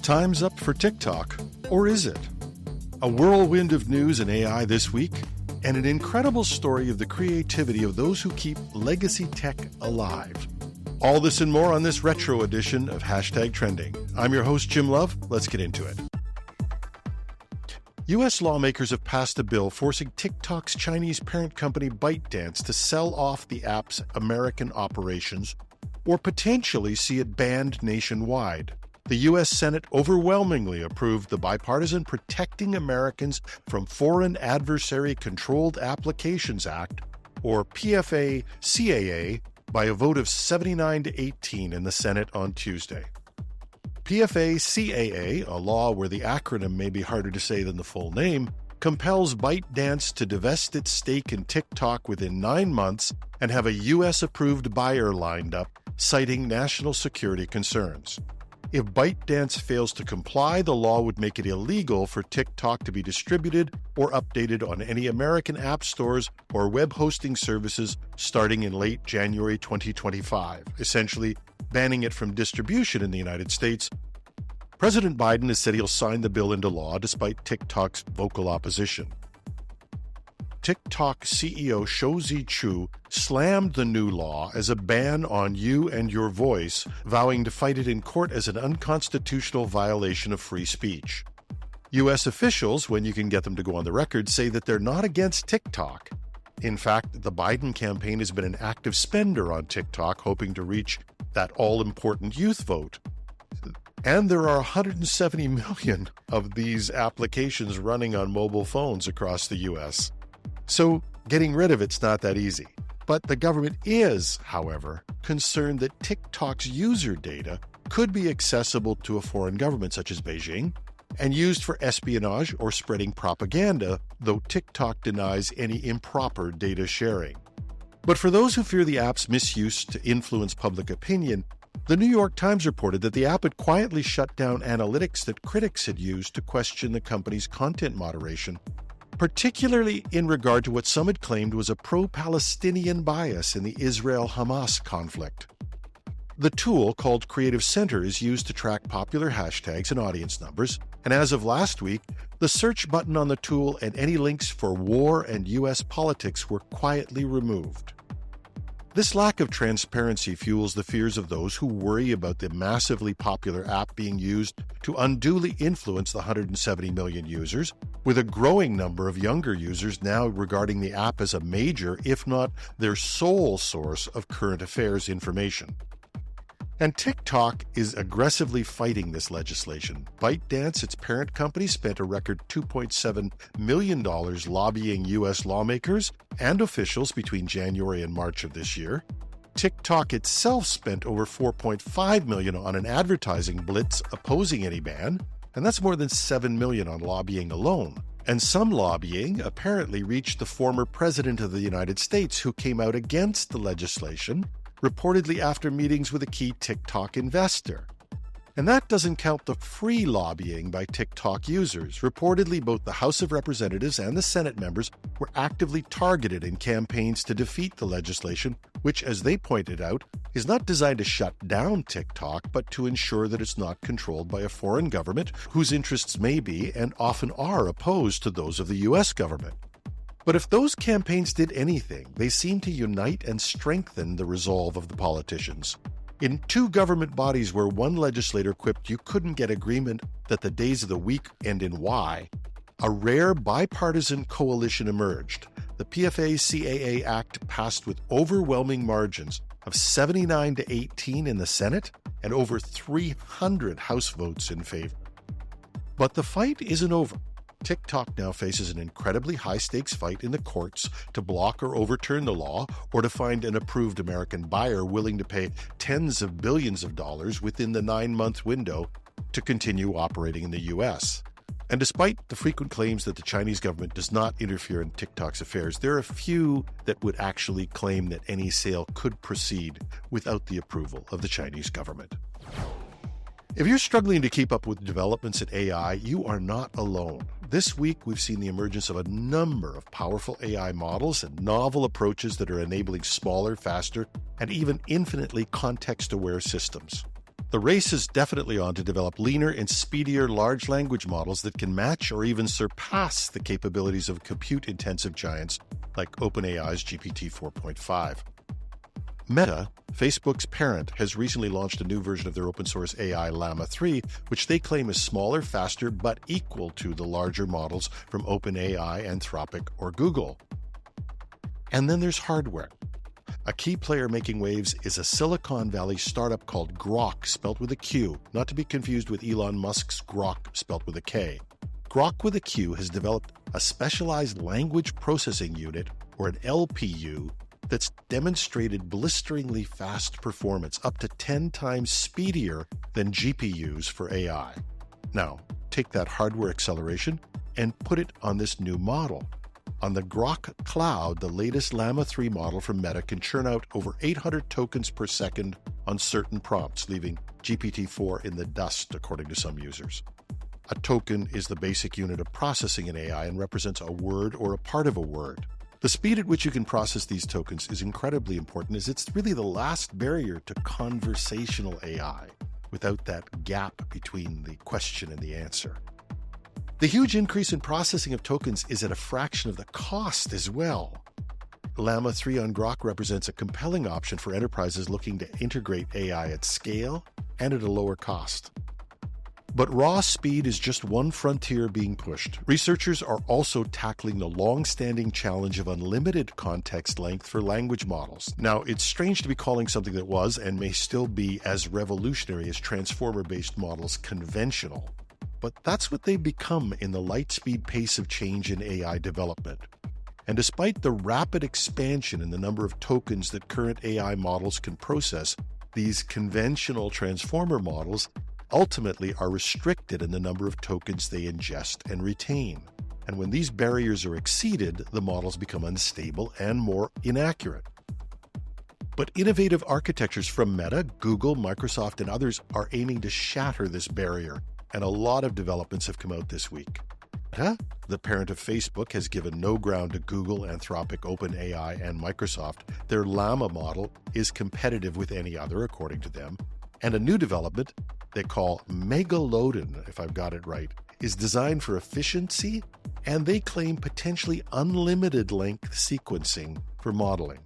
Time's up for TikTok, or is it? A whirlwind of news and AI this week, and an incredible story of the creativity of those who keep legacy tech alive. All this and more on this retro edition of #Trending. I'm your host, Jim Love. Let's get into it. U.S. lawmakers have passed a bill forcing TikTok's Chinese parent company ByteDance to sell off the app's American operations or potentially see it banned nationwide. The U.S. Senate overwhelmingly approved the bipartisan Protecting Americans from Foreign Adversary Controlled Applications Act, or PFA-CAA, by a vote of 79 to 18 in the Senate on Tuesday. PFA-CAA, a law where the acronym may be harder to say than the full name, compels ByteDance to divest its stake in TikTok within 9 months and have a U.S.-approved buyer lined up, citing national security concerns. If ByteDance fails to comply, the law would make it illegal for TikTok to be distributed or updated on any American app stores or web hosting services starting in late January 2025, essentially banning it from distribution in the United States. President Biden has said he'll sign the bill into law despite TikTok's vocal opposition. TikTok CEO Shou Chu slammed the new law as a ban on you and your voice, vowing to fight it in court as an unconstitutional violation of free speech. U.S. officials, when you can get them to go on the record, say that they're not against TikTok. In fact, the Biden campaign has been an active spender on TikTok, hoping to reach that all-important youth vote. And there are 170 million of these applications running on mobile phones across the U.S. So getting rid of it's not that easy. But the government is, however, concerned that TikTok's user data could be accessible to a foreign government such as Beijing and used for espionage or spreading propaganda, though TikTok denies any improper data sharing. But for those who fear the app's misuse to influence public opinion, the New York Times reported that the app had quietly shut down analytics that critics had used to question the company's content moderation, particularly in regard to what some had claimed was a pro-Palestinian bias in the Israel-Hamas conflict. The tool, called Creative Center, is used to track popular hashtags and audience numbers, and as of last week, the search button on the tool and any links for war and U.S. politics were quietly removed. This lack of transparency fuels the fears of those who worry about the massively popular app being used to unduly influence the 170 million users, with a growing number of younger users now regarding the app as a major, if not their sole source of current affairs information. And TikTok is aggressively fighting this legislation. ByteDance, its parent company, spent a record $2.7 million lobbying U.S. lawmakers and officials between January and March of this year. TikTok itself spent over $4.5 million on an advertising blitz opposing any ban, and that's more than $7 million on lobbying alone. And some lobbying apparently reached the former president of the United States, who came out against the legislation, reportedly after meetings with a key TikTok investor. And that doesn't count the free lobbying by TikTok users. Reportedly, both the House of Representatives and the Senate members were actively targeted in campaigns to defeat the legislation, which, as they pointed out, is not designed to shut down TikTok, but to ensure that it's not controlled by a foreign government whose interests may be and often are opposed to those of the U.S. government. But if those campaigns did anything, they seemed to unite and strengthen the resolve of the politicians. In two government bodies where one legislator quipped you couldn't get agreement that the days of the week end in Y, a rare bipartisan coalition emerged. The PFA-CAA Act passed with overwhelming margins of 79 to 18 in the Senate and over 300 House votes in favor. But the fight isn't over. TikTok now faces an incredibly high-stakes fight in the courts to block or overturn the law, or to find an approved American buyer willing to pay tens of billions of dollars within the 9-month window to continue operating in the U.S. And despite the frequent claims that the Chinese government does not interfere in TikTok's affairs, there are a few that would actually claim that any sale could proceed without the approval of the Chinese government. If you're struggling to keep up with developments in AI, you are not alone. This week, we've seen the emergence of a number of powerful AI models and novel approaches that are enabling smaller, faster, and even infinitely context-aware systems. The race is definitely on to develop leaner and speedier large language models that can match or even surpass the capabilities of compute-intensive giants like OpenAI's GPT 4.5. Meta, Facebook's parent, has recently launched a new version of their open-source AI Llama 3, which they claim is smaller, faster, but equal to the larger models from OpenAI, Anthropic, or Google. And then there's hardware. A key player making waves is a Silicon Valley startup called Grok, spelt with a Q, not to be confused with Elon Musk's Grok, spelt with a K. Grok with a Q has developed a specialized language processing unit, or an LPU, that's demonstrated blisteringly fast performance, up to 10 times speedier than GPUs for AI. Now, take that hardware acceleration and put it on this new model. On the Grok Cloud, the latest Llama 3 model from Meta can churn out over 800 tokens per second on certain prompts, leaving GPT-4 in the dust, according to some users. A token is the basic unit of processing in AI and represents a word or a part of a word. The speed at which you can process these tokens is incredibly important, as it's really the last barrier to conversational AI, without that gap between the question and the answer. The huge increase in processing of tokens is at a fraction of the cost as well. Llama 3 on Grok represents a compelling option for enterprises looking to integrate AI at scale and at a lower cost. But raw speed is just one frontier being pushed. Researchers are also tackling the long-standing challenge of unlimited context length for language models. Now, it's strange to be calling something that was and may still be as revolutionary as transformer-based models conventional. But that's what they've become in the light-speed pace of change in AI development. And despite the rapid expansion in the number of tokens that current AI models can process, these conventional transformer models ultimately are restricted in the number of tokens they ingest and retain. And when these barriers are exceeded, the models become unstable and more inaccurate. But innovative architectures from Meta, Google, Microsoft, and others are aiming to shatter this barrier, and a lot of developments have come out this week. Meta, the parent of Facebook, has given no ground to Google, Anthropic, OpenAI, and Microsoft. Their Llama model is competitive with any other, according to them. And a new development they call Megalodon, if I've got it right, is designed for efficiency, and they claim potentially unlimited length sequencing for modeling.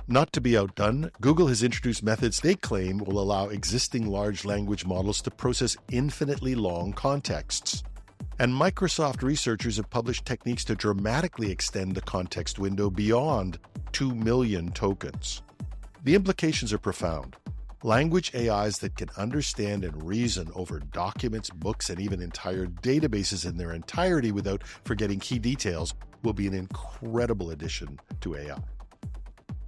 Not to be outdone, Google has introduced methods they claim will allow existing large language models to process infinitely long contexts. And Microsoft researchers have published techniques to dramatically extend the context window beyond 2 million tokens. The implications are profound. Language AIs that can understand and reason over documents, books, and even entire databases in their entirety without forgetting key details will be an incredible addition to AI.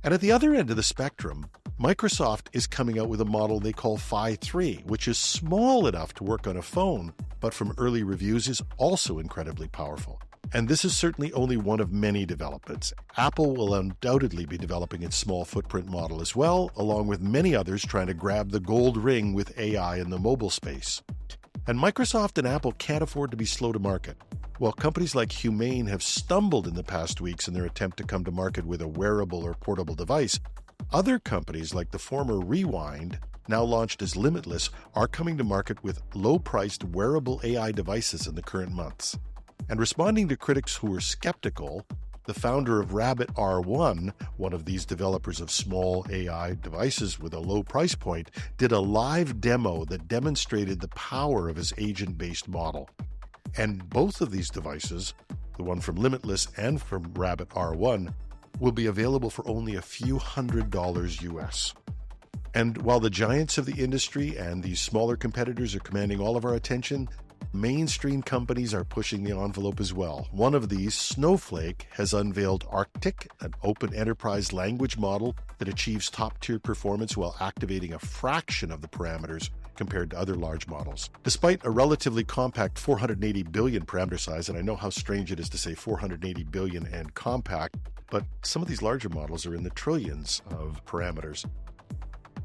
And at the other end of the spectrum, Microsoft is coming out with a model they call Phi 3, which is small enough to work on a phone, but from early reviews is also incredibly powerful. And this is certainly only one of many developments. Apple will undoubtedly be developing its small footprint model as well, along with many others trying to grab the gold ring with AI in the mobile space. And Microsoft and Apple can't afford to be slow to market. While companies like Humane have stumbled in the past weeks in their attempt to come to market with a wearable or portable device, other companies like the former Rewind, now launched as Limitless, are coming to market with low-priced wearable AI devices in the current months. And responding to critics who were skeptical, the founder of Rabbit R1, one of these developers of small AI devices with a low price point, did a live demo that demonstrated the power of his agent-based model. And both of these devices, the one from Limitless and from Rabbit R1, will be available for only a few $100 US. And while the giants of the industry and these smaller competitors are commanding all of our attention, mainstream companies are pushing the envelope as well. One of these, Snowflake, has unveiled Arctic, an open enterprise language model that achieves top-tier performance while activating a fraction of the parameters compared to other large models. Despite a relatively compact 480 billion parameter size, and I know how strange it is to say 480 billion and compact, but some of these larger models are in the trillions of parameters.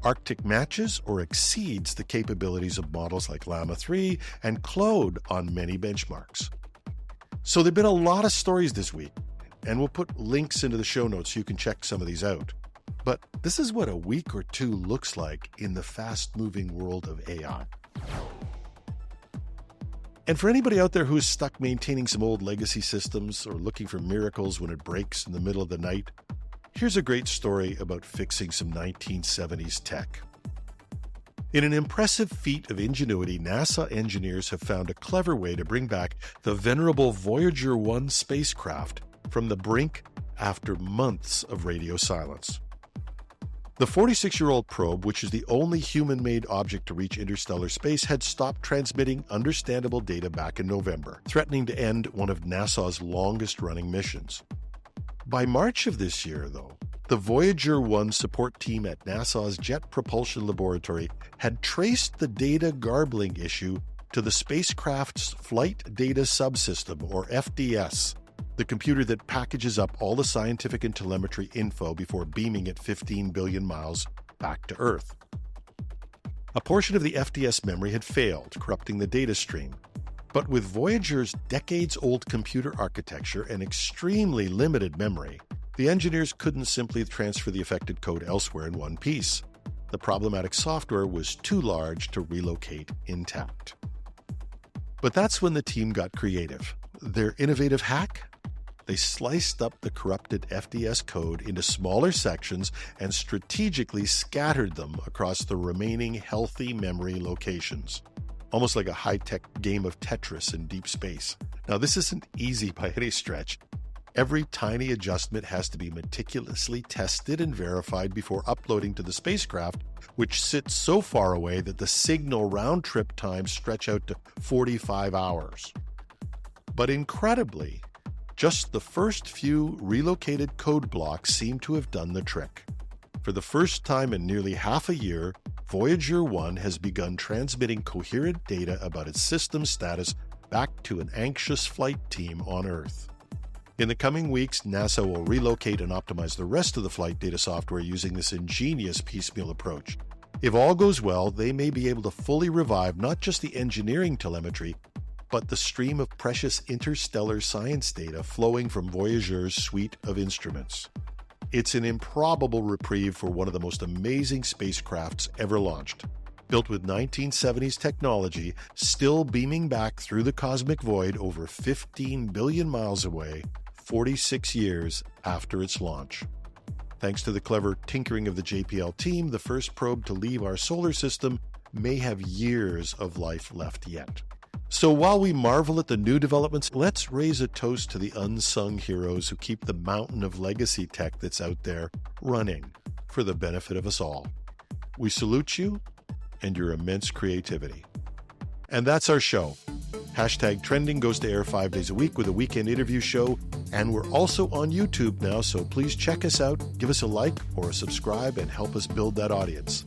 Arctic matches or exceeds the capabilities of models like Llama 3 and Claude on many benchmarks. So there have been a lot of stories this week, and we'll put links into the show notes so you can check some of these out. But this is what a week or two looks like in the fast-moving world of AI. And for anybody out there who is stuck maintaining some old legacy systems or looking for miracles when it breaks in the middle of the night, here's a great story about fixing some 1970s tech. In an impressive feat of ingenuity, NASA engineers have found a clever way to bring back the venerable Voyager 1 spacecraft from the brink after months of radio silence. The 46-year-old probe, which is the only human-made object to reach interstellar space, had stopped transmitting understandable data back in November, threatening to end one of NASA's longest-running missions. By March of this year, though, the Voyager 1 support team at NASA's Jet Propulsion Laboratory had traced the data garbling issue to the spacecraft's Flight Data Subsystem, or FDS, the computer that packages up all the scientific and telemetry info before beaming it 15 billion miles back to Earth. A portion of the FDS memory had failed, corrupting the data stream. But with Voyager's decades-old computer architecture and extremely limited memory, the engineers couldn't simply transfer the affected code elsewhere in one piece. The problematic software was too large to relocate intact. But that's when the team got creative. Their innovative hack? They sliced up the corrupted FDS code into smaller sections and strategically scattered them across the remaining healthy memory locations. Almost like a high-tech game of Tetris in deep space. Now, this isn't easy by any stretch. Every tiny adjustment has to be meticulously tested and verified before uploading to the spacecraft, which sits so far away that the signal round-trip times stretch out to 45 hours. But incredibly, just the first few relocated code blocks seem to have done the trick. For the first time in nearly half a year, Voyager 1 has begun transmitting coherent data about its system status back to an anxious flight team on Earth. In the coming weeks, NASA will relocate and optimize the rest of the flight data software using this ingenious piecemeal approach. If all goes well, they may be able to fully revive not just the engineering telemetry, but the stream of precious interstellar science data flowing from Voyager's suite of instruments. It's an improbable reprieve for one of the most amazing spacecrafts ever launched. Built with 1970s technology, still beaming back through the cosmic void over 15 billion miles away, 46 years after its launch. Thanks to the clever tinkering of the JPL team, the first probe to leave our solar system may have years of life left yet. So while we marvel at the new developments, let's raise a toast to the unsung heroes who keep the mountain of legacy tech that's out there running for the benefit of us all. We salute you and your immense creativity. And that's our show. Hashtag Trending goes to air 5 days a week with a weekend interview show, and we're also on YouTube now, so please check us out, give us a like or a subscribe, and help us build that audience.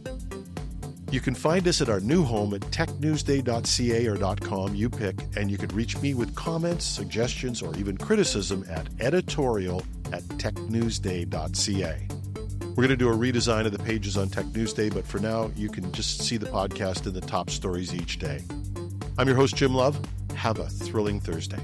You can find us at our new home at technewsday.ca or .com, you pick, and you can reach me with comments, suggestions, or even criticism at editorial@technewsday.ca. We're going to do a redesign of the pages on Tech Newsday, but for now, you can just see the podcast in the top stories each day. I'm your host, Jim Love. Have a thrilling Thursday.